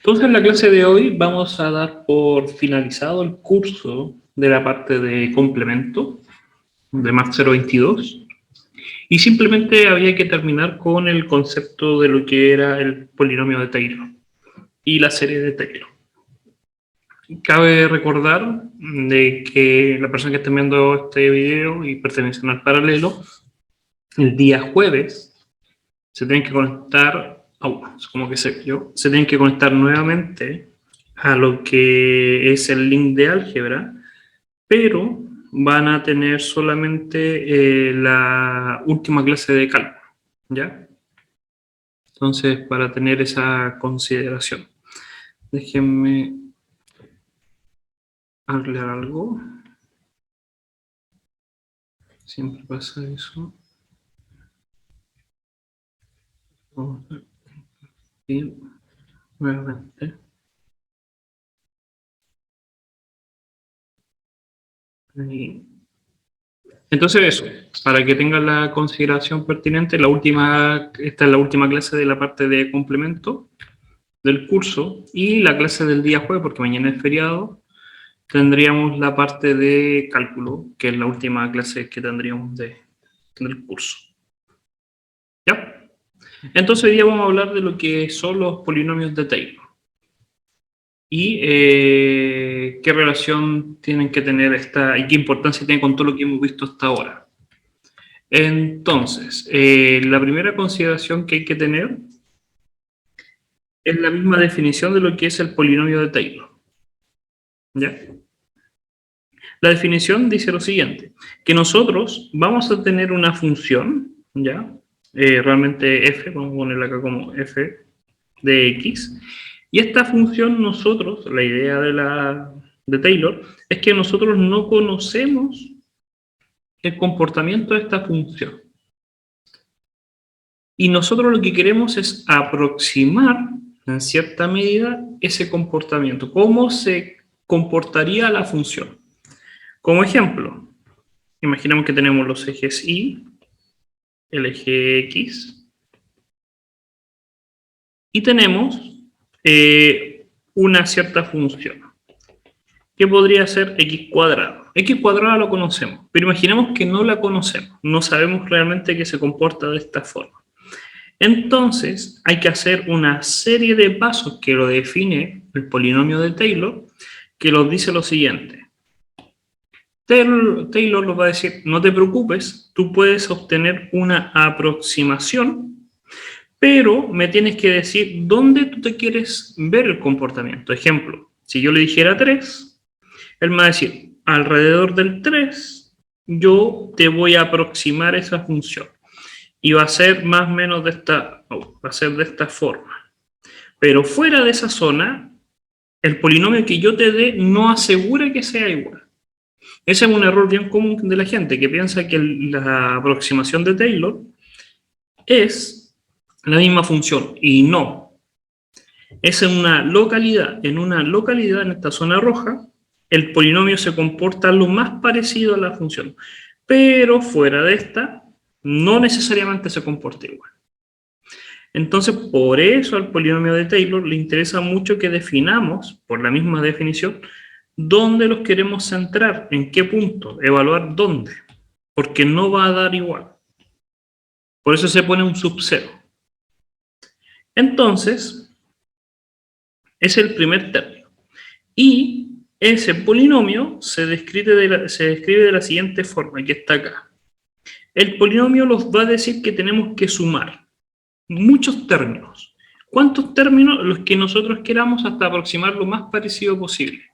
Entonces, en la clase de hoy vamos a dar por finalizado el curso de la parte de complemento de Math 022 y simplemente había que terminar con el concepto de lo que era el polinomio de Taylor y la serie de Taylor. Cabe recordar de que la persona que esté viendo este video y pertenecen al paralelo, el día jueves se tienen que conectar, se tienen que conectar nuevamente a lo que es el link de álgebra, pero van a tener solamente la última clase de cálculo, ¿ya? Entonces, para tener esa consideración, déjenme aclarar algo. Siempre pasa eso. Vamos a ir nuevamente. Ahí. Entonces eso, para que tengan la consideración pertinente, esta es la última clase de la parte de complemento del curso y la clase del día jueves, porque mañana es feriado, tendríamos la parte de cálculo, que es la última clase que tendríamos del curso. ¿Ya? Entonces hoy día vamos a hablar de lo que son los polinomios de Taylor y qué relación tienen que tener y qué importancia tiene con todo lo que hemos visto hasta ahora. Entonces, la primera consideración que hay que tener es la misma definición de lo que es el polinomio de Taylor. ¿Ya? La definición dice lo siguiente, que nosotros vamos a tener una función, ¿ya? Realmente f, vamos a ponerla acá como f de x, y esta función nosotros, la idea de Taylor, es que nosotros no conocemos el comportamiento de esta función. Y nosotros lo que queremos es aproximar, en cierta medida, ese comportamiento. ¿Cómo se comportaría la función? Como ejemplo, imaginemos que tenemos los ejes Y, el eje X, y tenemos una cierta función, que podría ser x cuadrado. X cuadrado lo conocemos, pero imaginemos que no la conocemos, no sabemos realmente que se comporta de esta forma. Entonces, hay que hacer una serie de pasos que lo define el polinomio de Taylor, que nos dice lo siguiente. Taylor nos va a decir, no te preocupes, tú puedes obtener una aproximación, pero me tienes que decir dónde tú te quieres ver el comportamiento. Ejemplo, si yo le dijera 3, él me va a decir, alrededor del 3, yo te voy a aproximar esa función. Y va a ser más o menos de esta forma. Pero fuera de esa zona, el polinomio que yo te dé no asegura que sea igual. Ese es un error bien común de la gente, que piensa que la aproximación de Taylor es la misma función, y no. Es en una localidad, en esta zona roja, el polinomio se comporta lo más parecido a la función. Pero fuera de esta, no necesariamente se comporta igual. Entonces, por eso al polinomio de Taylor le interesa mucho que definamos, por la misma definición, dónde los queremos centrar, en qué punto, evaluar dónde, porque no va a dar igual. Por eso se pone un subcero. Entonces, es el primer término. Y ese polinomio se describe de la siguiente forma, que está acá. El polinomio nos va a decir que tenemos que sumar muchos términos. ¿Cuántos términos? Los que nosotros queramos hasta aproximar lo más parecido posible.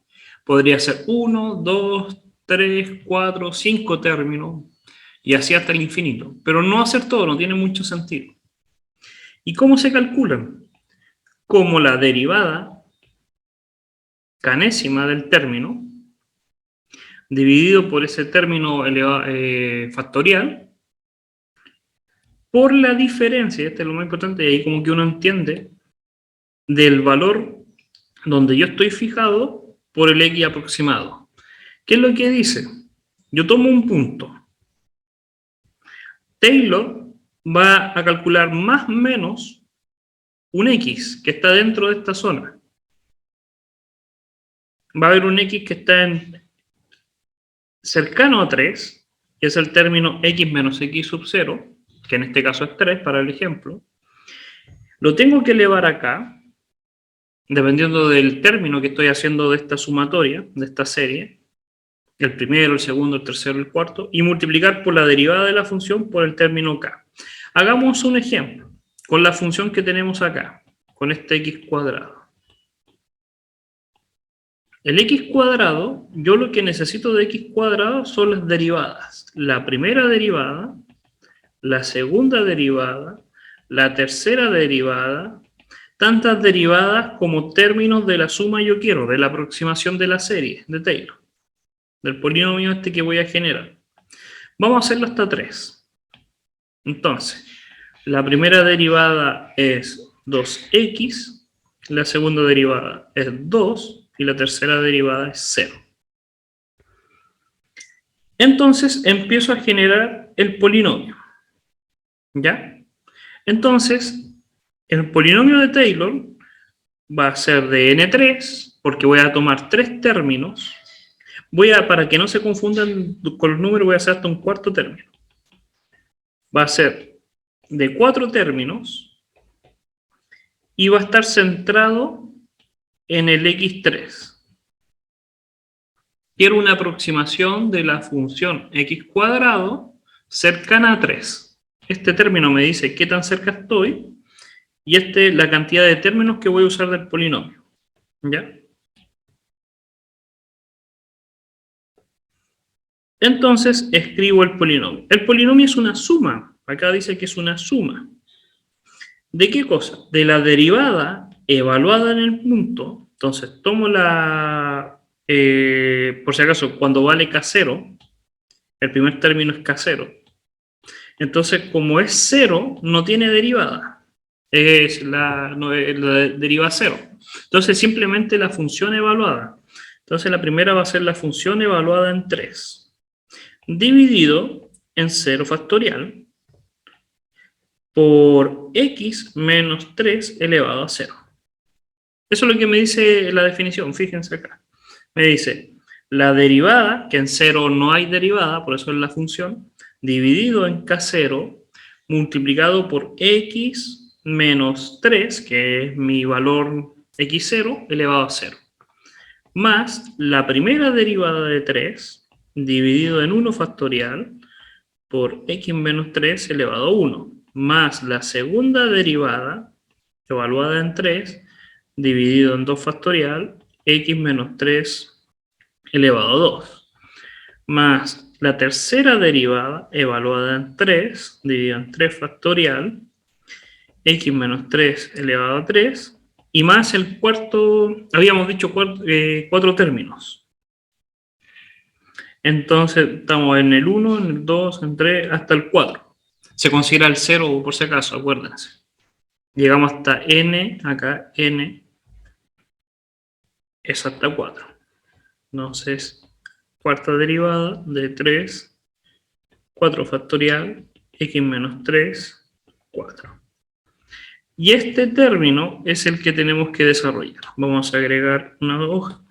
Podría ser 1, 2, 3, 4, 5 términos, y así hasta el infinito. Pero no hacer todo, no tiene mucho sentido. ¿Y cómo se calculan? Como la derivada canésima del término, dividido por ese término factorial, por la diferencia, este es lo más importante, y ahí como que uno entiende, del valor donde yo estoy fijado por el x aproximado. ¿Qué es lo que dice? Yo tomo un punto. Taylor va a calcular más o menos un x que está dentro de esta zona. va a haber un x que está cercano a 3, que es el término x menos x sub 0, que en este caso es 3 para el ejemplo. Lo tengo que elevar acá, dependiendo del término que estoy haciendo de esta sumatoria, de esta serie, el primero, el segundo, el tercero, el cuarto, y multiplicar por la derivada de la función por el término k. Hagamos un ejemplo con la función que tenemos acá, con este x cuadrado. El x cuadrado, yo lo que necesito de x cuadrado son las derivadas. La primera derivada, la segunda derivada, la tercera derivada, tantas derivadas como términos de la suma yo quiero, de la aproximación de la serie de Taylor, del polinomio este que voy a generar. Vamos a hacerlo hasta 3. Entonces, la primera derivada es 2x, la segunda derivada es 2 y la tercera derivada es 0. Entonces, empiezo a generar el polinomio. ¿Ya? Entonces, el polinomio de Taylor va a ser de n3, porque voy a tomar 3 términos. Para que no se confundan con los números, voy a hacer hasta un cuarto término. Va a ser de 4 términos y va a estar centrado en el x3. Quiero una aproximación de la función x cuadrado cercana a 3. Este término me dice qué tan cerca estoy y la cantidad de términos que voy a usar del polinomio. ¿Ya? Entonces escribo el polinomio. El polinomio es una suma. Acá dice que es una suma. ¿De qué cosa? De la derivada evaluada en el punto. Entonces tomo por si acaso, cuando vale k0, el primer término es k0. Entonces, como es 0, no tiene derivada. La deriva 0. Entonces, simplemente la función evaluada. Entonces, la primera va a ser la función evaluada en 3. Dividido en 0 factorial por x menos 3 elevado a 0. Eso es lo que me dice la definición, fíjense acá. Me dice, la derivada, que en 0 no hay derivada, por eso es la función, dividido en k0, multiplicado por x menos 3, que es mi valor x0, elevado a 0. Más la primera derivada de 3, dividido en 1 factorial, por x menos 3 elevado a 1. Más la segunda derivada, evaluada en 3, dividido en 2 factorial, x menos 3 elevado a 2. Más la tercera derivada, evaluada en 3, dividido en 3 factorial, x menos 3 elevado a 3, y más el cuarto, habíamos dicho 4 términos. Entonces estamos en el 1, en el 2, en 3, hasta el 4. Se considera el 0 por si acaso, acuérdense. Llegamos hasta n, acá n es hasta 4. Entonces, cuarta derivada de 3, 4 factorial, x menos 3, 4. Y este término es el que tenemos que desarrollar. Vamos a agregar una hoja.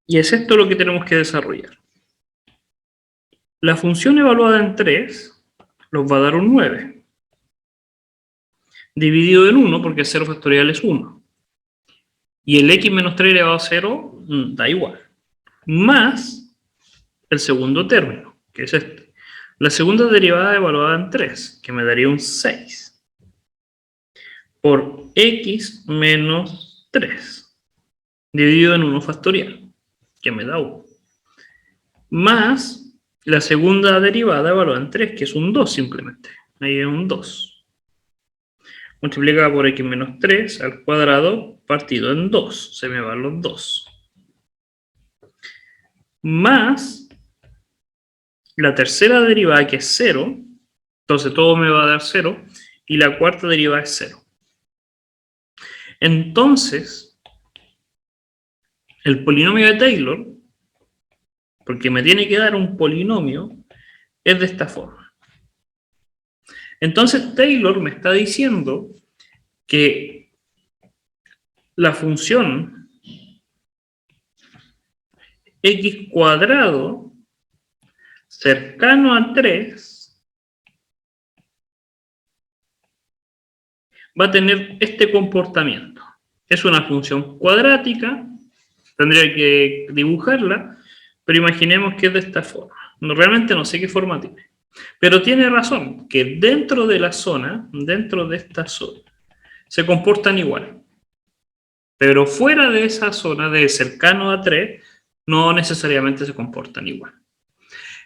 Y es esto lo que tenemos que desarrollar. La función evaluada en 3 nos va a dar un 9. Dividido en 1, porque 0 factorial es 1. Y el x menos 3 elevado a 0 da igual. Más el segundo término, que es este. La segunda derivada evaluada en 3, que me daría un 6. Por x menos 3. Dividido en 1 factorial, que me da 1. Más la segunda derivada evaluada en 3, que es un 2 simplemente. Ahí es un 2. Multiplicada por x menos 3 al cuadrado partido en 2. Se me van los 2. Más la tercera derivada, que es 0. Entonces todo me va a dar 0. Y la cuarta derivada es 0. Entonces, el polinomio de Taylor, porque me tiene que dar un polinomio, es de esta forma. Entonces Taylor me está diciendo que la función x cuadrado cercano a 3 va a tener este comportamiento. Es una función cuadrática, tendría que dibujarla, pero imaginemos que es de esta forma. Realmente no sé qué forma tiene. Pero tiene razón, que dentro de la zona, dentro de esta zona, se comportan igual. Pero fuera de esa zona de cercano a 3, no necesariamente se comportan igual.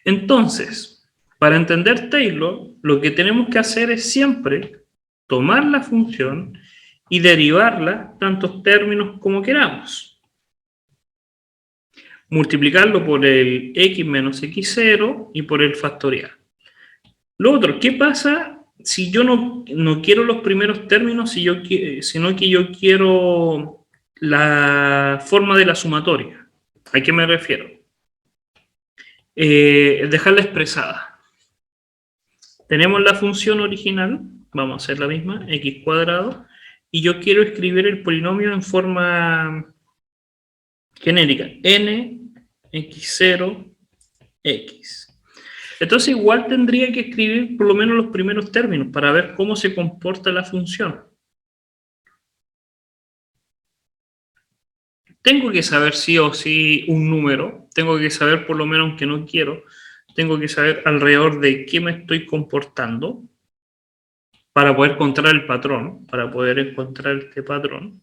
Entonces, para entender Taylor, lo que tenemos que hacer es siempre tomar la función y derivarla tantos términos como queramos. Multiplicarlo por el x menos x0 y por el factorial. Lo otro, ¿qué pasa si yo no quiero los primeros términos, sino que yo quiero la forma de la sumatoria? ¿A qué me refiero? Dejarla expresada. Tenemos la función original, vamos a hacer la misma, x cuadrado, y yo quiero escribir el polinomio en forma genérica, n, x0, x. Entonces igual tendría que escribir por lo menos los primeros términos para ver cómo se comporta la función. Tengo que saber sí o sí un número, tengo que saber por lo menos, aunque no quiero, tengo que saber alrededor de qué me estoy comportando para poder encontrar el patrón, para poder encontrar este patrón.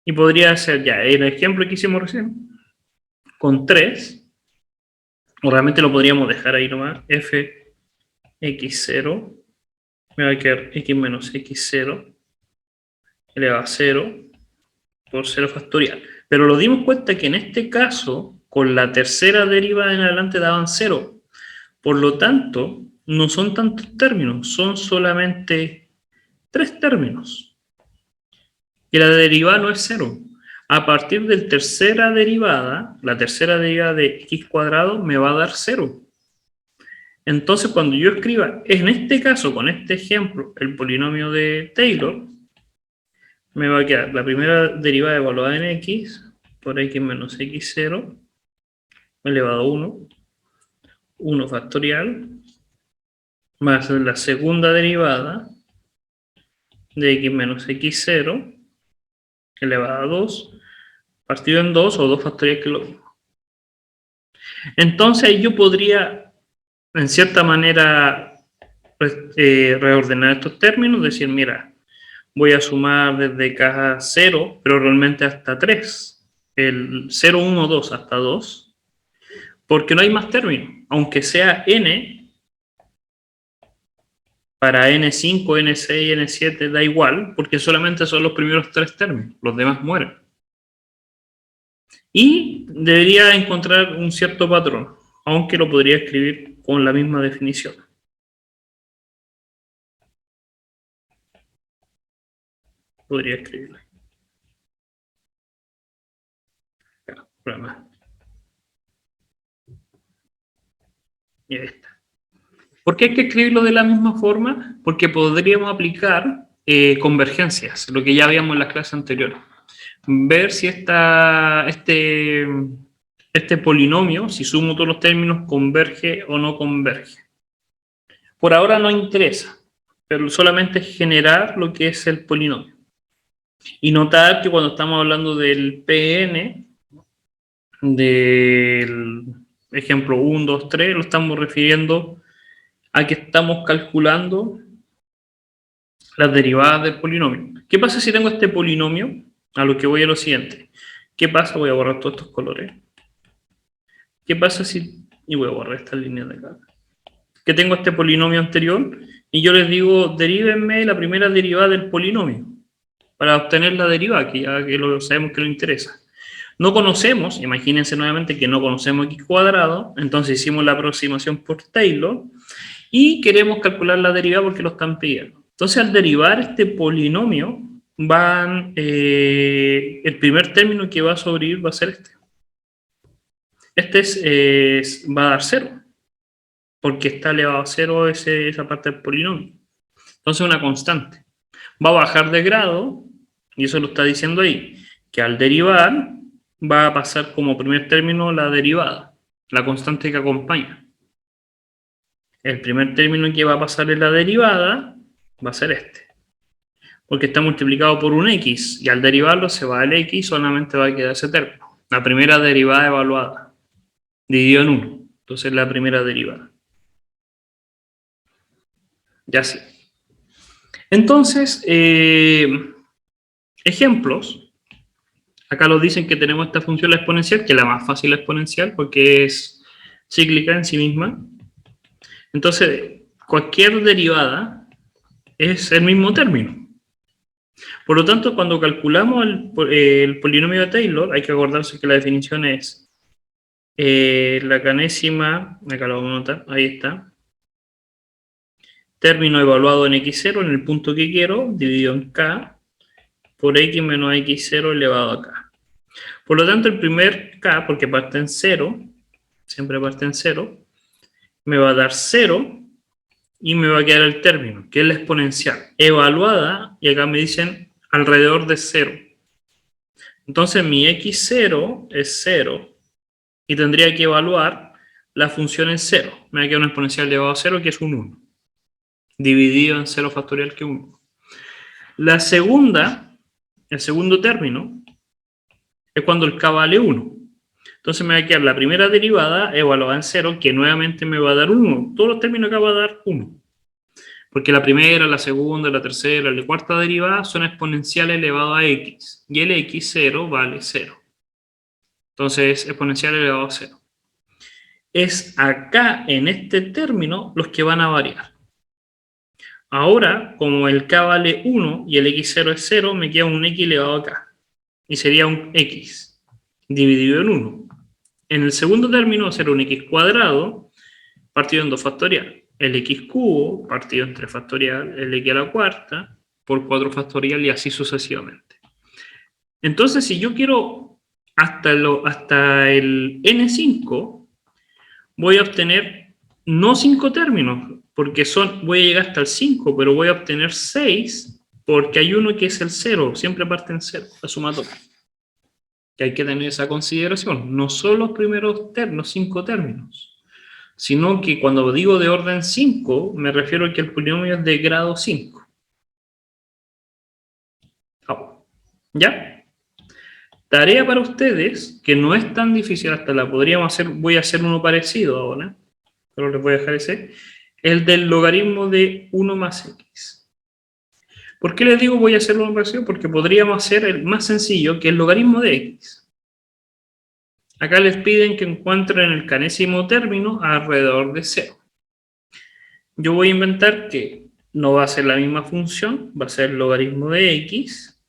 Y podría ser ya el ejemplo que hicimos recién, con 3, o realmente lo podríamos dejar ahí nomás, f x0, me va a quedar x menos x0 elevado a 0 por 0 factorial. Pero nos dimos cuenta que en este caso, con la tercera derivada en adelante daban 0. Por lo tanto, no son tantos términos, son solamente 3 términos. Y la derivada no es 0. A partir de la tercera derivada de x cuadrado me va a dar 0. Entonces, cuando yo escriba, en este caso, con este ejemplo, el polinomio de Taylor, me va a quedar la primera derivada evaluada en x por x menos x0 elevado a 1 factorial, más la segunda derivada de x menos x0 elevado a 2, partido en 2 o 2 factorial, que es lo mismo. Entonces yo podría, en cierta manera, reordenar estos términos, decir, mira, voy a sumar desde caja 0, pero realmente hasta 3, el 0, 1, 2 hasta 2, porque no hay más términos, aunque sea n, para n5, n6, n7 da igual, porque solamente son los primeros 3 términos, los demás mueren. Y debería encontrar un cierto patrón, aunque lo podría escribir con la misma definición. Podría escribirlo. Y ahí está. ¿Por qué hay que escribirlo de la misma forma? Porque podríamos aplicar convergencias, lo que ya habíamos en las clases anteriores. Ver si este polinomio, si sumo todos los términos, converge o no converge. Por ahora no interesa, pero solamente generar lo que es el polinomio. Y notar que cuando estamos hablando del Pn, del ejemplo 1, 2, 3, lo estamos refiriendo a que estamos calculando las derivadas del polinomio. ¿Qué pasa si tengo este polinomio? A lo que voy a lo siguiente. ¿Qué pasa? Voy a borrar todos estos colores. ¿Qué pasa si... y voy a borrar estas líneas de acá. Que tengo este polinomio anterior y yo les digo, derívenme la primera derivada del polinomio para obtener la derivada, que ya que lo sabemos que nos interesa. No conocemos, imagínense nuevamente que no conocemos x cuadrado, entonces hicimos la aproximación por Taylor y queremos calcular la derivada porque lo están pidiendo. Entonces, al derivar este polinomio, el primer término que va a sobrevivir va a ser este. Este va a dar 0, porque está elevado a 0 esa parte del polinomio. Entonces, una constante. Va a bajar de grado Y eso lo está diciendo ahí, que al derivar va a pasar como primer término la derivada, la constante que acompaña. El primer término que va a pasar en la derivada va a ser este, porque está multiplicado por un x, y al derivarlo se va el x, solamente va a quedar ese término. La primera derivada evaluada, dividido en 1. Entonces la primera derivada. Ya sí. Entonces, ejemplos. Acá nos dicen que tenemos esta función la exponencial, que es la más fácil la exponencial, porque es cíclica en sí misma. Entonces, cualquier derivada es el mismo término. Por lo tanto, cuando calculamos el polinomio de Taylor, hay que acordarse que la definición es la canésima, acá lo vamos a anotar, ahí está, término evaluado en x0 en el punto que quiero, dividido en k, por x menos x0 elevado a k. Por lo tanto, el primer k, porque parte en 0, siempre parte en 0, me va a dar 0, y me va a quedar el término, que es la exponencial, evaluada, y acá me dicen alrededor de 0. Entonces mi x0 es 0, y tendría que evaluar la función en 0. Me va a quedar una exponencial elevado a 0, que es un 1, dividido en 0 factorial, que es 1. La segunda, el segundo término, es cuando el k vale 1. Entonces me va a quedar la primera derivada evaluada en 0, que nuevamente me va a dar 1. Todos los términos acá van a dar 1. Porque la primera, la segunda, la tercera, la cuarta derivada son exponenciales elevado a x. Y el x0 vale 0. Entonces, exponencial elevado a 0. Es acá, en este término, los que van a variar. Ahora, como el k vale 1 y el x0 es 0, me queda un x elevado a k. Y sería un x dividido en 1. En el segundo término será un x cuadrado partido en 2 factorial. El x cubo partido en 3 factorial, el x a la cuarta por 4 factorial, y así sucesivamente. Entonces, si yo quiero hasta el n5, voy a obtener no 5 términos, porque voy a llegar hasta el 5, pero voy a obtener 6, porque hay uno que es el 0, siempre parte en 0, la sumatoria. Que hay que tener esa consideración, no son los primeros 5 términos, sino que cuando digo de orden 5, me refiero a que el polinomio es de grado 5. ¿Ya? Tarea para ustedes, que no es tan difícil, hasta la podríamos hacer, voy a hacer uno parecido ahora, pero les voy a dejar ese, el del logaritmo de 1 más x. ¿Por qué les digo voy a hacer uno parecido? Porque podríamos hacer el más sencillo, que es el logaritmo de x. Acá les piden que encuentren el canésimo término alrededor de 0. Yo voy a inventar que no va a ser la misma función, va a ser el logaritmo de x,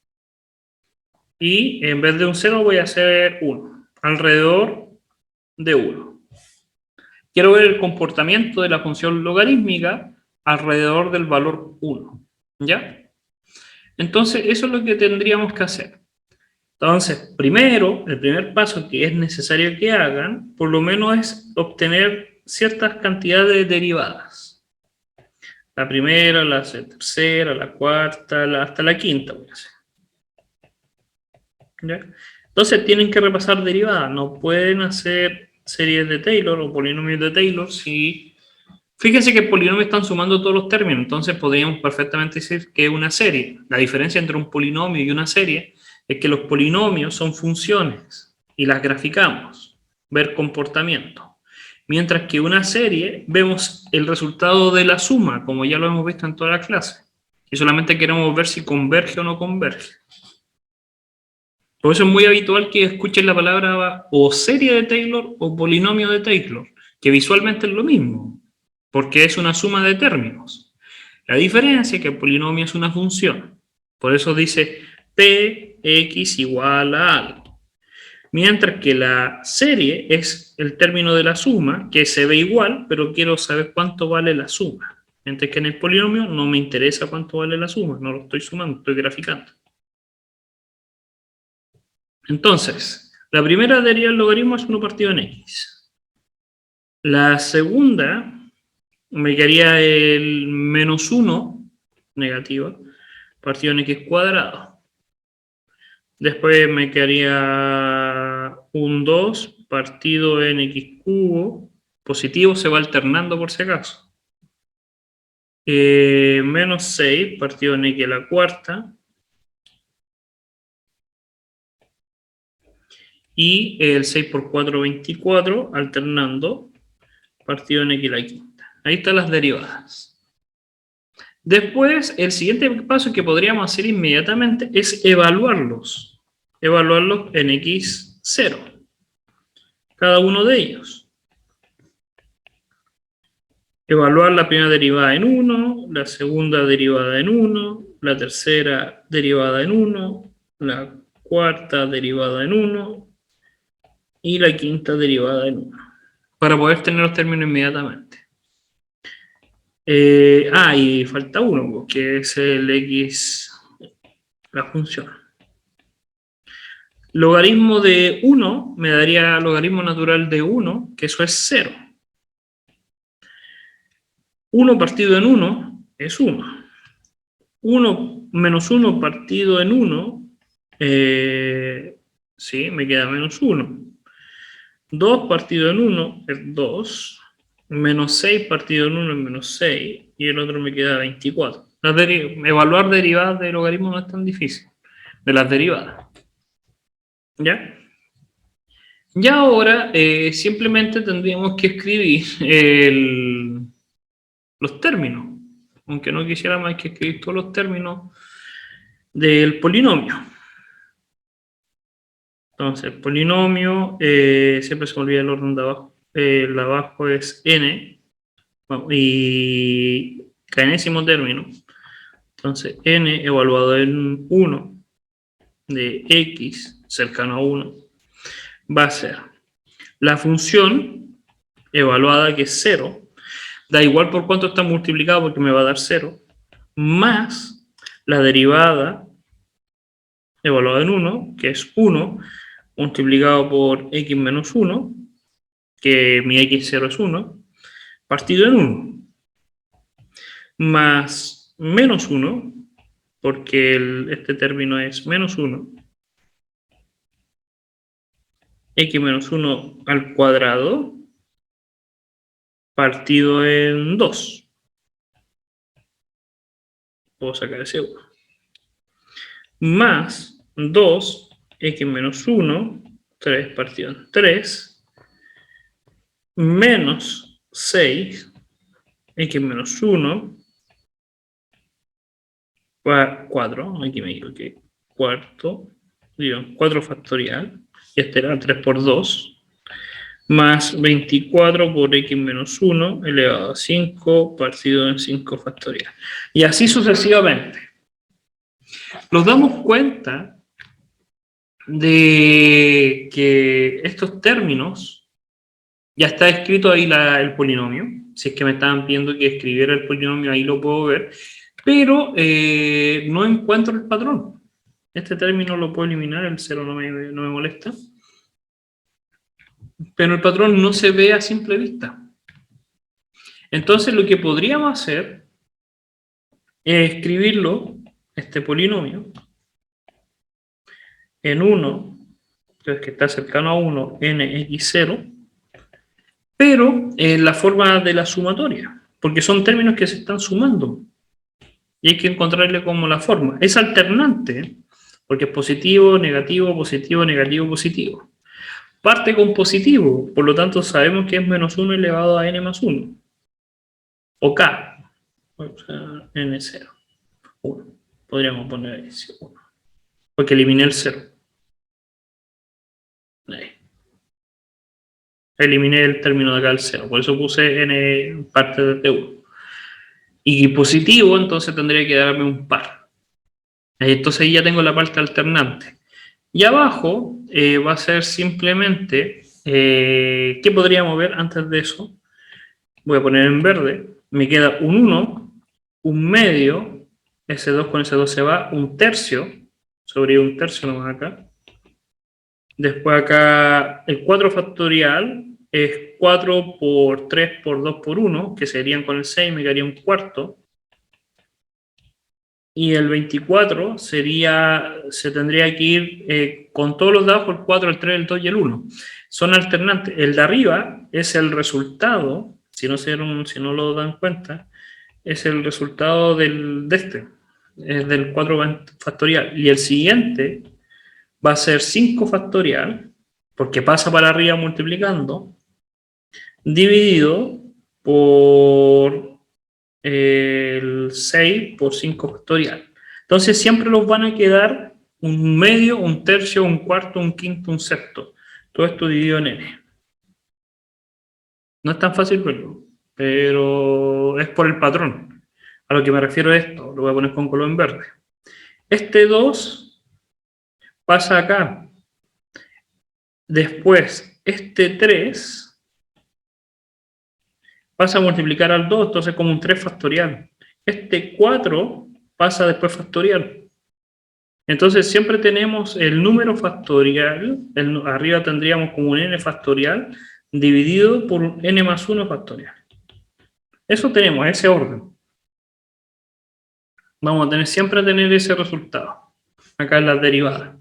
y en vez de un 0 voy a hacer 1, alrededor de 1. Quiero ver el comportamiento de la función logarítmica alrededor del valor 1, ¿ya? Entonces, eso es lo que tendríamos que hacer. Entonces, primero, el primer paso que es necesario que hagan, por lo menos es obtener ciertas cantidades de derivadas. La primera, la tercera, la cuarta, hasta la quinta voy a hacer. ¿Ya? Entonces tienen que repasar derivadas, no pueden hacer series de Taylor o polinomios de Taylor si... Fíjense que el polinomio están sumando todos los términos, entonces podríamos perfectamente decir que es una serie. La diferencia entre un polinomio y una serie es que los polinomios son funciones y las graficamos, ver comportamiento. Mientras que una serie vemos el resultado de la suma, como ya lo hemos visto en toda la clase. Y solamente queremos ver si converge o no converge. Por eso es muy habitual que escuchen la palabra o serie de Taylor o polinomio de Taylor, que visualmente es lo mismo, porque es una suma de términos. La diferencia es que el polinomio es una función. Por eso dice px igual a algo. Mientras que la serie es el término de la suma, que se ve igual, pero quiero saber cuánto vale la suma. Mientras que en el polinomio no me interesa cuánto vale la suma, no lo estoy sumando, estoy graficando. Entonces, la primera deriva del logaritmo es 1 partido en x. La segunda me quedaría el menos 1 negativa partido en x cuadrado. Después me quedaría un 2 partido en x cubo. Positivo se va alternando por si acaso. Menos 6 partido en x a la cuarta. Y el 6 por 4, 24, alternando partido en x a la quinta. Ahí están las derivadas. Después, el siguiente paso que podríamos hacer inmediatamente es evaluarlos. Evaluarlos en x0. Cada uno de ellos. Evaluar la primera derivada en 1, la segunda derivada en 1, la tercera derivada en 1, la cuarta derivada en 1 y la quinta derivada en 1. Para poder tener los términos inmediatamente. Y falta uno, que es el x, la función. Logaritmo de 1 me daría logaritmo natural de 1, que eso es 0. 1 partido en 1 es 1. 1 menos 1 partido en 1, sí, me queda menos 1. 2 partido en 1 es 2. Menos 6 partido en 1 es menos 6. Y el otro me queda 24. Evaluar derivadas de logaritmo no es tan difícil. De las derivadas. ¿Ya? Y ahora simplemente tendríamos que escribir los términos. Aunque no quisiéramos, hay que escribir todos los términos del polinomio. Entonces, el polinomio, siempre se me olvida el orden de abajo. El de abajo es n, y enésimo término. Entonces, n evaluado en 1 de x cercano a 1 va a ser la función evaluada, que es 0, da igual por cuánto está multiplicado porque me va a dar 0, más la derivada evaluada en 1, que es 1, multiplicado por x menos 1, que mi x0 es 1, partido en 1, más menos 1, porque este término es menos 1, x menos 1 al cuadrado, partido en 2. Puedo sacar ese 1. Más 2, x menos 1, 3 partido en 3, menos 6, x menos 1, 4, aquí me equivoqué, cuarto, 4 factorial, y este era 3 por 2, más 24 por x menos 1 elevado a 5 partido en 5 factorial. Y así sucesivamente. Nos damos cuenta de que estos términos, ya está escrito ahí el polinomio. Si es que me estaban pidiendo que escribiera el polinomio, ahí lo puedo ver. Pero no encuentro el patrón. Este término lo puedo eliminar, el 0 no me molesta. Pero el patrón no se ve a simple vista. Entonces lo que podríamos hacer es escribirlo, este polinomio, en 1, que está cercano a 1, nx0, pero en la forma de la sumatoria, porque son términos que se están sumando. Y hay que encontrarle como la forma. Es alternante, porque es positivo, negativo, positivo, negativo, positivo. Parte con positivo, por lo tanto sabemos que es menos 1 elevado a n más 1. O k, o sea, n0. 1. Podríamos poner ahí 1. Porque eliminé el 0. Ahí. Eliminé el término de acá, el 0. Por eso puse n parte de 1. Y positivo, entonces tendría que darme un par. Entonces ya tengo la parte alternante. Y abajo va a ser simplemente, ¿qué podríamos ver antes de eso? Voy a poner en verde, me queda un 1, un medio, ese 2 con ese 2 se va, un tercio, sobre un tercio nomás acá. Después acá el 4 factorial es 4 por 3 por 2 por 1, que serían con el 6, me quedaría un cuarto. y el 24 se tendría que ir con todos los de abajo, el 4, el 3, el 2 y el 1. Son alternantes. El de arriba es el resultado, si no lo dan cuenta, es el resultado de este, es del 4 factorial. Y el siguiente va a ser 5 factorial, porque pasa para arriba multiplicando, dividido por el 6 por 5 factorial. Entonces siempre los van a quedar un medio, un tercio, un cuarto, un quinto, un sexto. Todo esto dividido en n. No es tan fácil verlo, pero es por el patrón. A lo que me refiero es esto, lo voy a poner con color en verde. Este 2 pasa acá. Después, este 3 pasa a multiplicar al 2, entonces como un 3 factorial. Este 4 pasa después factorial. Entonces siempre tenemos el número factorial, arriba tendríamos como un n factorial, dividido por un n más 1 factorial. Eso tenemos, ese orden. Vamos a tener siempre a tener ese resultado. Acá en las derivadas.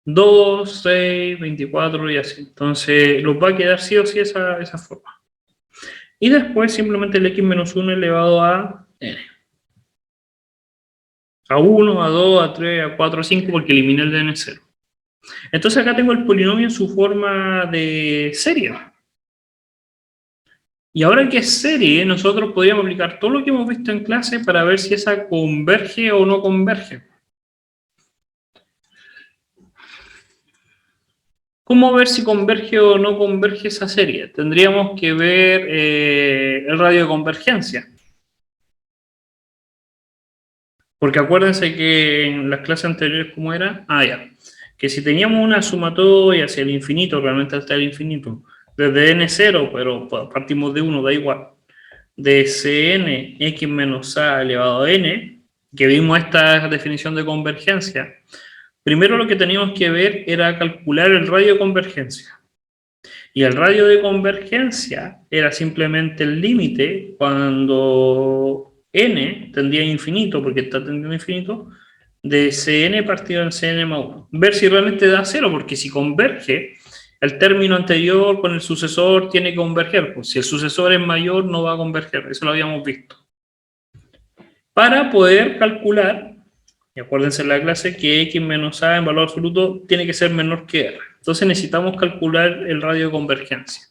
2, 6, 24 y así. Entonces los va a quedar sí o sí esa forma. Y después simplemente el x menos 1 elevado a n. A 1, a 2, a 3, a 4, a 5, porque eliminé el de n0. Entonces acá tengo el polinomio en su forma de serie. Y ahora que es serie, nosotros podríamos aplicar todo lo que hemos visto en clase para ver si esa converge o no converge. ¿Cómo ver si converge o no converge esa serie? Tendríamos que ver el radio de convergencia. Porque acuérdense que en las clases anteriores, ¿cómo era? Ya. Que si teníamos una sumatoria hacia el infinito, realmente hasta el infinito, desde n0, pero partimos de 1, da igual, de Cn x menos a elevado a n, que vimos esta definición de convergencia, primero lo que teníamos que ver era calcular el radio de convergencia. Y el radio de convergencia era simplemente el límite cuando n tendía a infinito, porque está tendiendo a infinito, de Cn partido en Cn más 1. Ver si realmente da 0, porque si converge, el término anterior con el sucesor tiene que converger. Pues si el sucesor es mayor, no va a converger. Eso lo habíamos visto. Para poder calcular, y acuérdense en la clase, que x menos a en valor absoluto tiene que ser menor que r. Entonces necesitamos calcular el radio de convergencia.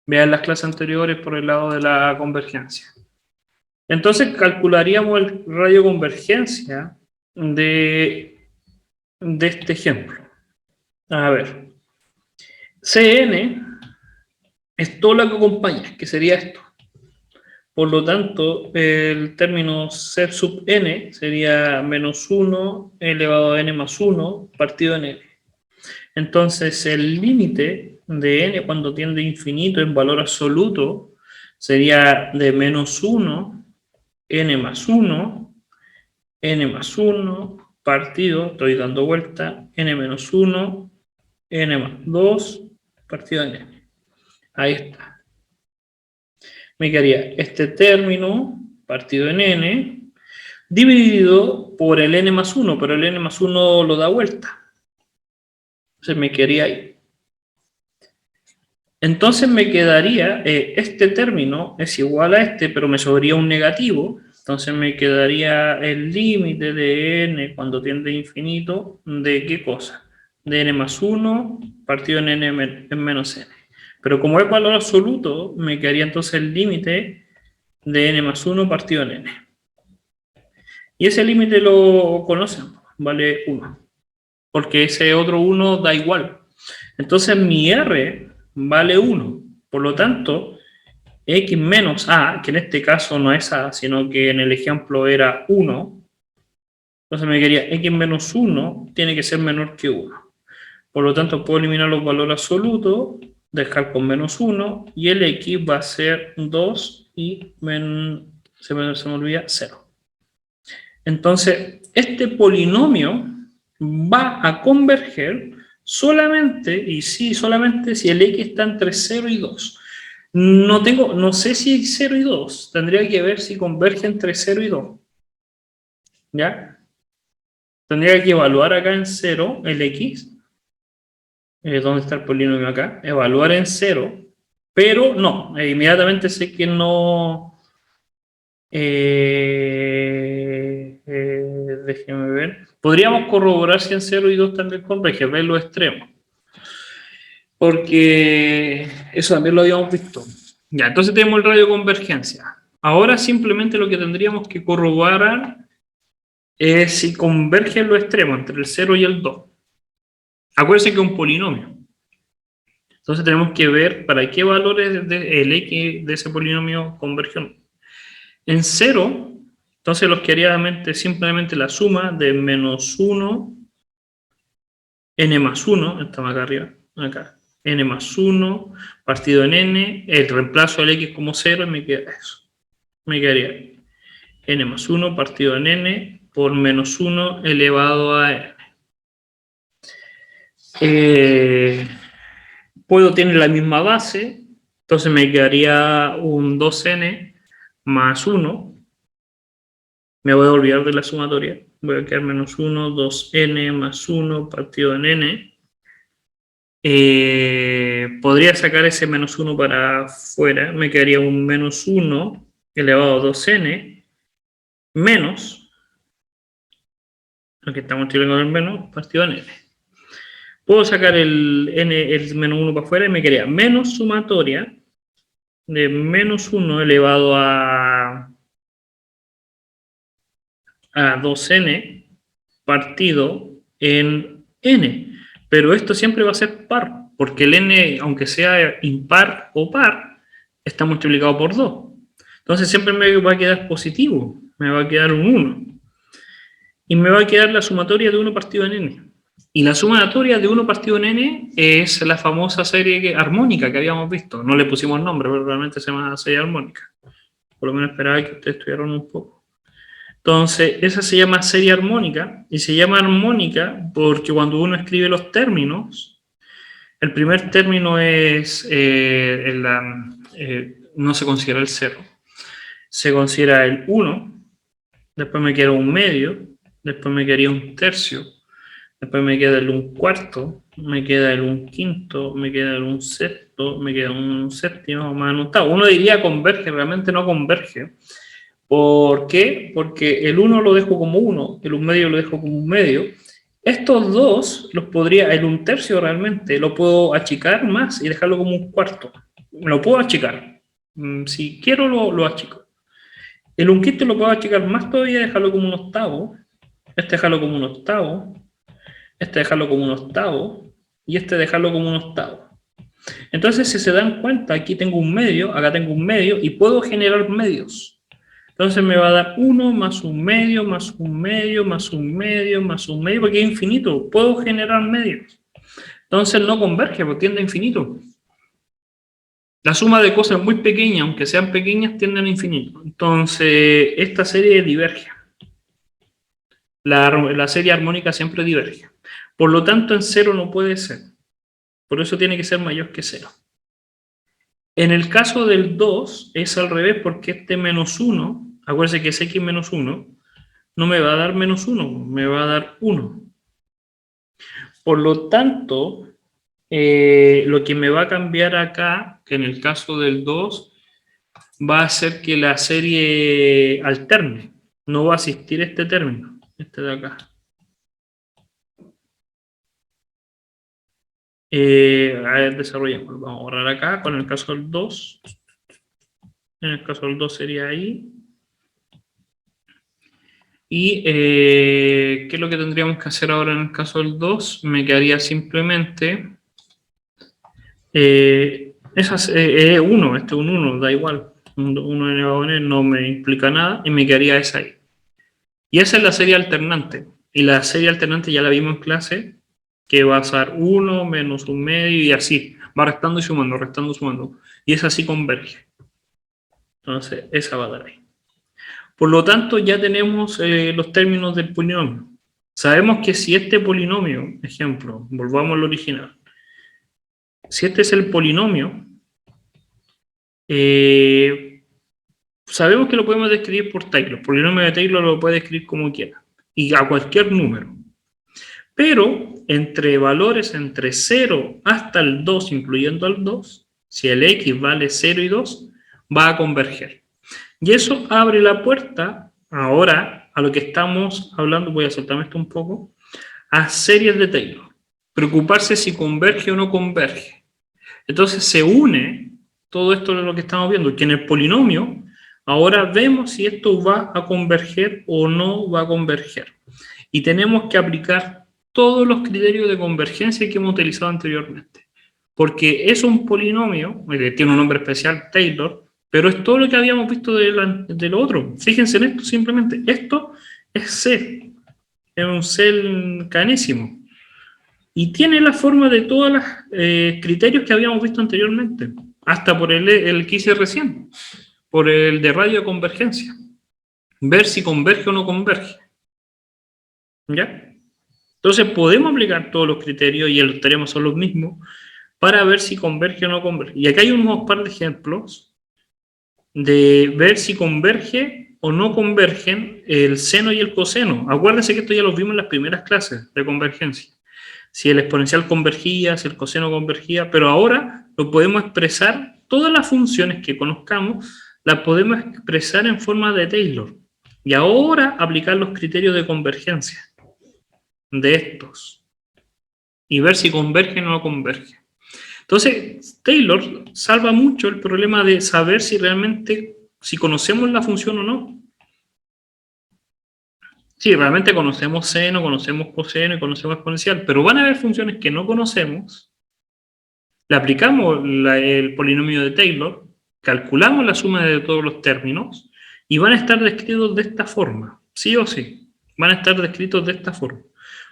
Vean las clases anteriores por el lado de la convergencia. Entonces calcularíamos el radio de convergencia de este ejemplo. A ver. Cn es todo lo que acompaña, que sería esto. Por lo tanto, el término C sub n sería menos 1 elevado a n más 1 partido en n. Entonces, el límite de n cuando tiende a infinito en valor absoluto sería de menos 1, n más 1, n más 1, partido, estoy dando vuelta, n menos 1, n más 2, partido en n. Ahí está. Me quedaría este término, partido en n, dividido por el n más 1, pero el n más 1 lo da vuelta. Entonces me quedaría ahí. Entonces me quedaría, este término es igual a este, pero me sobraría un negativo. Entonces me quedaría el límite de n cuando tiende a infinito, ¿de qué cosa? De n más 1 partido en n en menos n. Pero como es valor absoluto, me quedaría entonces el límite de n más 1 partido en n. Y ese límite lo conocen, vale 1. Porque ese otro 1 da igual. Entonces mi r vale 1. Por lo tanto, x menos a, que en este caso no es a, sino que en el ejemplo era 1. Entonces me quedaría x menos 1 tiene que ser menor que 1. Por lo tanto, puedo eliminar los valores absolutos, dejar con menos 1, y el x va a ser 2 y se me olvida 0. Entonces, este polinomio va a converger solamente, y sí, solamente si el x está entre 0 y 2. No sé si 0 y 2, tendría que ver si converge entre 0 y 2. ¿ya? Tendría que evaluar acá en 0 el x. ¿Dónde está el polinomio acá? Evaluar en 0, pero no, inmediatamente sé que no. Déjeme ver. Podríamos corroborar si en 0 y 2 también converge, ver los extremos. Porque eso también lo habíamos visto. Ya, entonces tenemos el radio de convergencia. Ahora simplemente lo que tendríamos que corroborar es si convergen los extremos entre el 0 y el 2. Acuérdense que es un polinomio. Entonces tenemos que ver para qué valores el x de ese polinomio convergen. En 0, entonces los que haría simplemente la suma de menos 1, n más 1, estamos acá arriba, acá, n más 1 partido en n, el reemplazo del x como 0 y me queda eso. Me quedaría n más 1 partido en n por menos 1 elevado a n. Puedo tener la misma base, entonces me quedaría un 2n más 1. Me voy a olvidar de la sumatoria. Voy a quedar menos 1, 2n más 1 partido en n. Podría sacar ese menos 1 para afuera. Me quedaría un menos 1 elevado a 2n menos, aquí estamos multiplicando el menos, partido en n. Puedo sacar el menos 1 para afuera y me quedaría menos sumatoria de menos 1 elevado a 2n partido en n. Pero esto siempre va a ser par, porque el n, aunque sea impar o par, está multiplicado por 2. Entonces siempre me va a quedar positivo, me va a quedar un 1. Y me va a quedar la sumatoria de 1 partido en n. Y la sumatoria de 1 partido en n es la famosa serie armónica que habíamos visto. No le pusimos nombre, pero realmente se llama serie armónica. Por lo menos esperaba que ustedes estudiaran un poco. Entonces, esa se llama serie armónica, y se llama armónica porque cuando uno escribe los términos, el primer término es, no se considera el 0, se considera el 1, después me queda un medio, después me quedaría un tercio, después me queda el 1/4, me queda el 1/5, me queda el 1/6, me queda un séptimo más un octavo. Uno diría converge, realmente no converge. ¿Por qué? Porque el 1 lo dejo como 1, el 1/2 lo dejo como 1/2. Estos dos los podría, el 1/3 realmente, lo puedo achicar más y dejarlo como 1/4. Lo puedo achicar. Si quiero lo achico. El 1/5 lo puedo achicar más todavía y dejarlo como 1/8. Este dejarlo como 1/8. Este dejarlo como 1/8. Y este dejarlo como 1/8. Entonces, si se dan cuenta, aquí tengo un medio, acá tengo un medio y puedo generar medios. Entonces me va a dar 1 más un medio, más un medio, más un medio, más un medio, porque es infinito. Puedo generar medios. Entonces no converge, porque tiende a infinito. La suma de cosas muy pequeñas, aunque sean pequeñas, tienden a infinito. Entonces, esta serie diverge. La serie armónica siempre diverge. Por lo tanto, en 0 no puede ser. Por eso tiene que ser mayor que 0. En el caso del 2, es al revés, porque este menos 1, acuérdense que es x menos 1, no me va a dar menos 1, me va a dar 1. Por lo tanto, lo que me va a cambiar acá, que en el caso del 2, va a ser que la serie alterne. No va a existir este término, este de acá. A ver, desarrollemos. Vamos a borrar acá con el caso del 2. En el caso del 2 sería ahí. Y ¿qué es lo que tendríamos que hacer ahora en el caso del 2? Me quedaría simplemente 1, este es un 1, da igual. 1 elevado a n no me implica nada y me quedaría esa ahí. Y esa es la serie alternante. Y la serie alternante ya la vimos en clase, que va a ser 1 menos un medio y así. Va restando y sumando, restando y sumando. Y esa sí converge. Entonces, esa va a dar ahí. Por lo tanto, ya tenemos los términos del polinomio. Sabemos que si este polinomio, ejemplo, volvamos al original, si este es el polinomio, sabemos que lo podemos describir por Taylor. El polinomio de Taylor lo puede describir como quiera. Y a cualquier número. Pero entre valores entre 0 hasta el 2, incluyendo el 2, si el x vale 0 y 2, va a converger. Y eso abre la puerta, ahora, a lo que estamos hablando, voy a saltarme esto un poco, a series de Taylor. Preocuparse si converge o no converge. Entonces se une todo esto de lo que estamos viendo, que en el polinomio, ahora vemos si esto va a converger o no va a converger. Y tenemos que aplicar todos los criterios de convergencia que hemos utilizado anteriormente. Porque es un polinomio, tiene un nombre especial, Taylor, pero es todo lo que habíamos visto de lo otro. Fíjense en esto simplemente. Esto es C. Es un C canésimo. Y tiene la forma de todos los criterios que habíamos visto anteriormente. Hasta por el que hice recién. Por el de radio de convergencia. Ver si converge o no converge. ¿Ya? Entonces podemos aplicar todos los criterios y los teoremos son los mismos para ver si converge o no converge. Y acá hay unos par de ejemplos de ver si converge o no convergen el seno y el coseno. Acuérdense que esto ya lo vimos en las primeras clases de convergencia. Si el exponencial convergía, si el coseno convergía, pero ahora lo podemos expresar, todas las funciones que conozcamos, las podemos expresar en forma de Taylor. Y ahora aplicar los criterios de convergencia de estos y ver si convergen o no convergen. Entonces, Taylor salva mucho el problema de saber si realmente, si conocemos la función o no. Sí, realmente conocemos seno, conocemos coseno y conocemos exponencial, pero van a haber funciones que no conocemos, le aplicamos el polinomio de Taylor, calculamos la suma de todos los términos y van a estar descritos de esta forma, sí o sí, van a estar descritos de esta forma.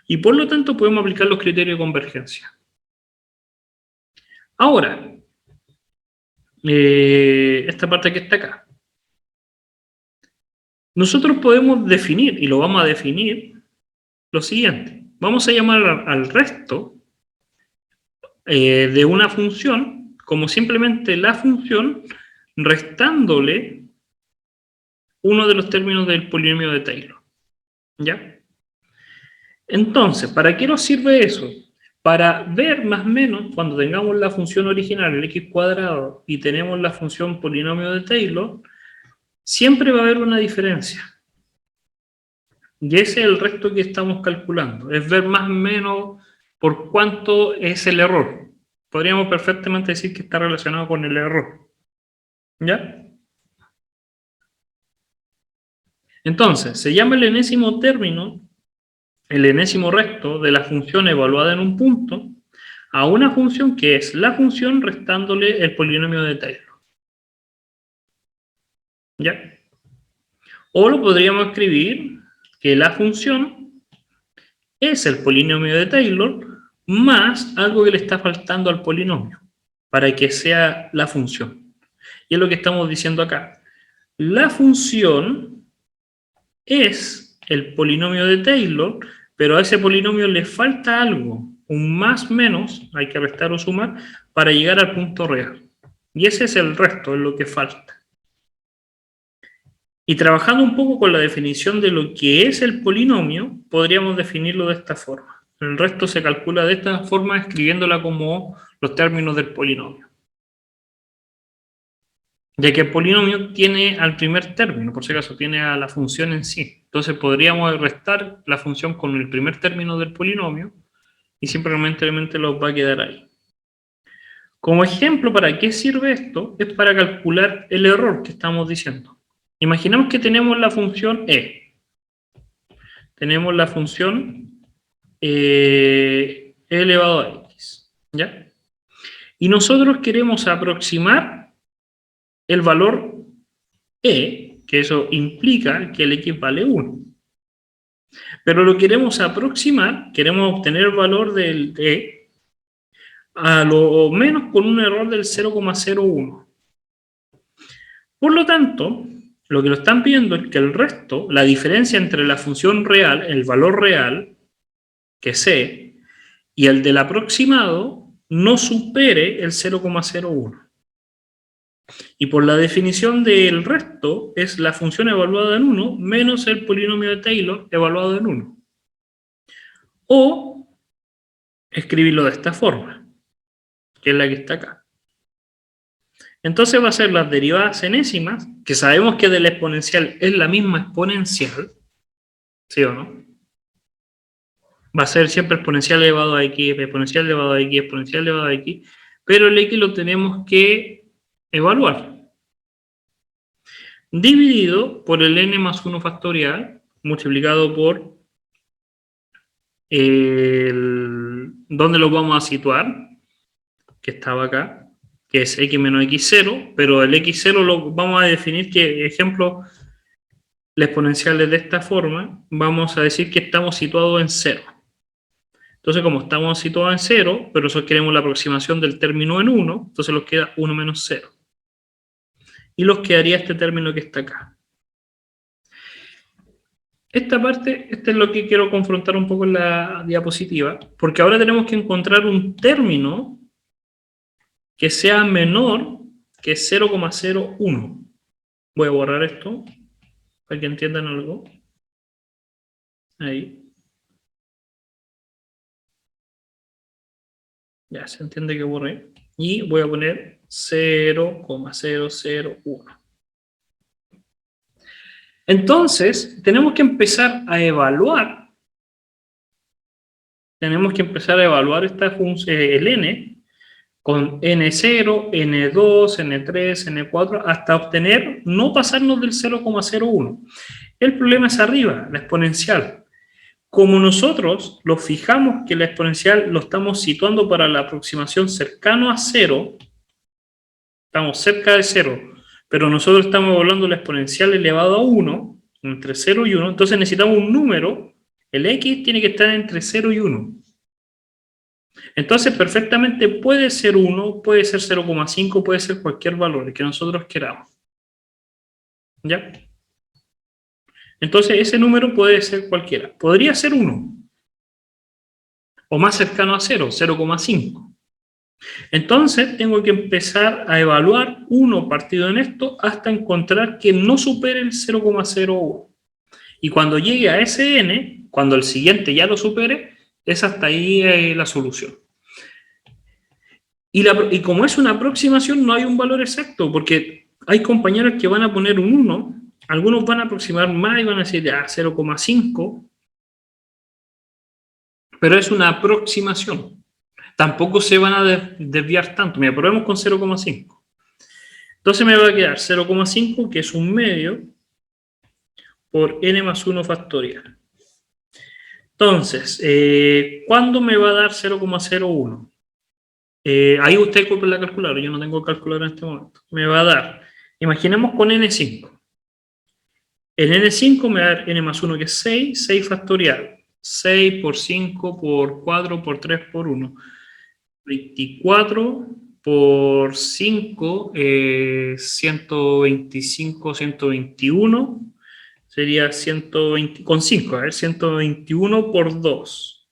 Y por lo tanto podemos aplicar los criterios de convergencia. Ahora, esta parte que está acá. Nosotros podemos definir, y lo vamos a definir, lo siguiente. Vamos a llamar al resto de una función como simplemente la función restándole uno de los términos del polinomio de Taylor. ¿Ya? Entonces, ¿para qué nos sirve eso? Para ver más o menos, cuando tengamos la función original, el x cuadrado, y tenemos la función polinomio de Taylor, siempre va a haber una diferencia. Y ese es el resto que estamos calculando. Es ver más o menos por cuánto es el error. Podríamos perfectamente decir que está relacionado con el error. ¿Ya? Entonces, se llama el enésimo término, el enésimo resto de la función evaluada en un punto, a una función que es la función restándole el polinomio de Taylor. ¿Ya? O lo podríamos escribir que la función es el polinomio de Taylor más algo que le está faltando al polinomio para que sea la función. Y es lo que estamos diciendo acá. La función es el polinomio de Taylor, pero a ese polinomio le falta algo, un más menos, hay que restar o sumar, para llegar al punto real. Y ese es el resto, es lo que falta. Y trabajando un poco con la definición de lo que es el polinomio, podríamos definirlo de esta forma. El resto se calcula de esta forma, escribiéndola como los términos del polinomio. Ya que el polinomio tiene al primer término, por si acaso, tiene a la función en sí. Entonces podríamos restar la función con el primer término del polinomio y simplemente los va a quedar ahí. Como ejemplo, ¿para qué sirve esto? Es para calcular el error que estamos diciendo. Imaginemos que tenemos la función e. Tenemos la función e elevado a x. ¿Ya? Y nosotros queremos aproximar el valor e, que eso implica que el x vale 1. Pero lo queremos aproximar, queremos obtener el valor del e a lo menos con un error del 0,01. Por lo tanto, lo que nos están pidiendo es que el resto, la diferencia entre la función real, el valor real, que es c, y el del aproximado, no supere el 0,01. Y por la definición del resto, es la función evaluada en 1 menos el polinomio de Taylor evaluado en 1. O escribirlo de esta forma, que es la que está acá. Entonces va a ser las derivadas enésimas, que sabemos que de la exponencial es la misma exponencial, ¿sí o no? Va a ser siempre exponencial elevado a x, exponencial elevado a x, exponencial elevado a x, pero el x lo tenemos que evaluar. Dividido por el n más 1 factorial, multiplicado por ¿dónde lo vamos a situar? Que estaba acá, que es x menos x0, pero el x0 lo vamos a definir que, ejemplo, la exponencial es de esta forma, vamos a decir que estamos situados en 0. Entonces, como estamos situados en 0, pero nosotros queremos la aproximación del término en 1, entonces nos queda 1 menos 0. Y nos quedaría este término que está acá. Esta parte, este es lo que quiero confrontar un poco en la diapositiva, porque ahora tenemos que encontrar un término que sea menor que 0,01. Voy a borrar esto, para que entiendan algo. Ahí. Ya, se entiende que borré. Y voy a poner 0,001. Entonces, tenemos que empezar a evaluar. Tenemos que empezar a evaluar esta función, el n, con n0, n2, n3, n4, hasta obtener, no pasarnos del 0,01. El problema es arriba, la exponencial. Como nosotros lo fijamos que la exponencial lo estamos situando para la aproximación cercano a 0, estamos cerca de 0, pero nosotros estamos evaluando la exponencial elevado a 1, entre 0 y 1, entonces necesitamos un número, el x tiene que estar entre 0 y 1. Entonces perfectamente puede ser 1, puede ser 0,5, puede ser cualquier valor que nosotros queramos. ¿Ya? Entonces ese número puede ser cualquiera. Podría ser 1. O más cercano a 0, 0,5. Entonces tengo que empezar a evaluar 1 partido en esto hasta encontrar que no supere el 0,01. Y cuando llegue a ese n, cuando el siguiente ya lo supere, es hasta ahí la solución. Y como es una aproximación, no hay un valor exacto, porque hay compañeros que van a poner un 1, algunos van a aproximar más y van a decir 0,5, pero es una aproximación. Tampoco se van a desviar tanto. Mira, probemos con 0,5. Entonces me va a quedar 0,5, que es un medio, por n más 1 factorial. Entonces, ¿cuándo me va a dar 0,01? Ahí usted compra la calculadora, yo no tengo calculadora en este momento. Me va a dar, imaginemos con n5. El n5 me va a dar n más 1, que es 6, 6 factorial. 6 por 5 por 4 por 3 por 1. 24 por 5, 125, 121. Sería 120, con 5, a ver, 121 por 2.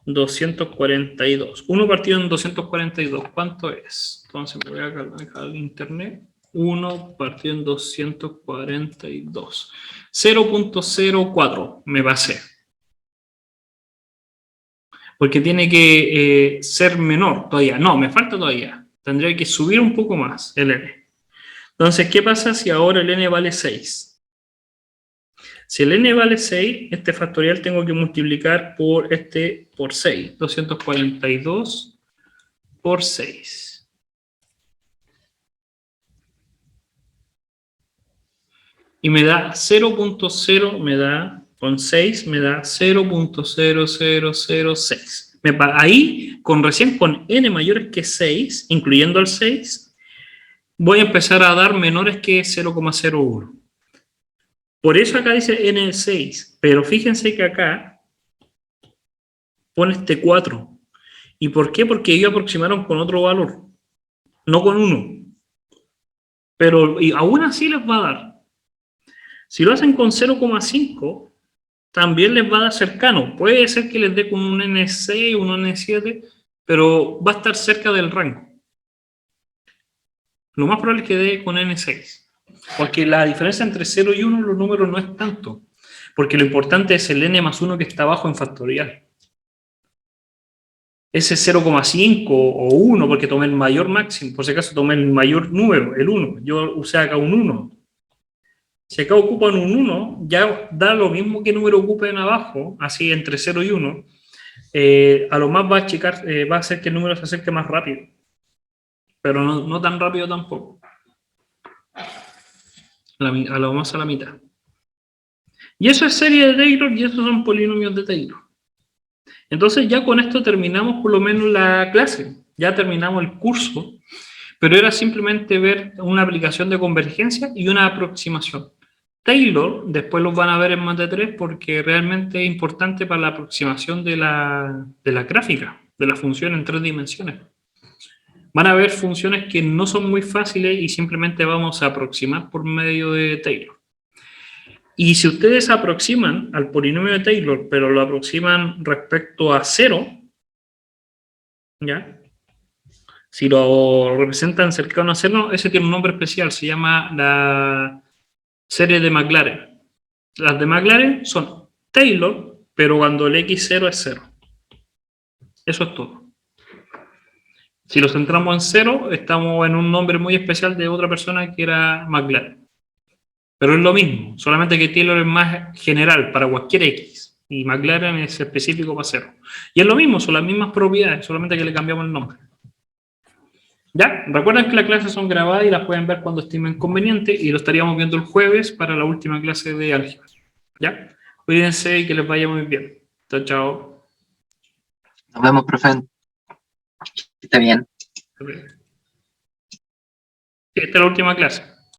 242. 1 partido en 242, ¿cuánto es? Entonces me voy a dejar el internet. 1 partido en 242. 0,04 me va a ser. Porque tiene que ser menor todavía. No, me falta todavía. Tendría que subir un poco más el n. Entonces, ¿qué pasa si ahora el n vale 6? Si el n vale 6, este factorial tengo que multiplicar por por 6. 242 por 6. Y me da 0,0, me da, con 6, me da 0,0006. Ahí, recién con n mayores que 6, incluyendo el 6, voy a empezar a dar menores que 0,01. Por eso acá dice n6, pero fíjense que acá pone este 4. ¿Y por qué? Porque ellos aproximaron con otro valor, no con 1. Pero aún así les va a dar. Si lo hacen con 0,5, también les va a dar cercano. Puede ser que les dé con un n6, un n7, pero va a estar cerca del rango. Lo más probable es que dé con N6. Porque la diferencia entre 0 y 1 en los números no es tanto. Porque lo importante es el N más 1 que está abajo en factorial. Ese es 0,5 o 1, porque tomé el mayor máximo. Por si acaso tomé el mayor número, el 1. Yo usé acá un 1. Si acá ocupan un 1, ya da lo mismo que número ocupen abajo, así entre 0 y 1. A lo más va a achicar, va a hacer que el número se acerque más rápido. Pero no tan rápido tampoco. A lo más a la mitad. Y eso es serie de Taylor y esos son polinomios de Taylor. Entonces ya con esto terminamos por lo menos la clase. Ya terminamos el curso. Pero era simplemente ver una aplicación de convergencia y una aproximación. Taylor, después los van a ver en más de 3 porque realmente es importante para la aproximación de la gráfica, de la función en 3 dimensiones. Van a ver funciones que no son muy fáciles y simplemente vamos a aproximar por medio de Taylor. Y si ustedes aproximan al polinomio de Taylor, pero lo aproximan respecto a 0, ¿ya? Si lo representan cercano a 0, ese tiene un nombre especial, se llama la serie de Maclaurin. Las de Maclaurin son Taylor, pero cuando el x0 es 0. Eso es todo. Si lo centramos en 0, estamos en un nombre muy especial de otra persona que era Maclaurin. Pero es lo mismo, solamente que Taylor es más general para cualquier x y Maclaurin es específico para 0. Y es lo mismo, son las mismas propiedades, solamente que le cambiamos el nombre. ¿Ya? Recuerden que las clases son grabadas y las pueden ver cuando estimen conveniente y lo estaríamos viendo el jueves para la última clase de álgebra. ¿Ya? Cuídense y que les vaya muy bien. Chao, chao. Nos vemos, profe. Que esté bien. Esta es la última clase.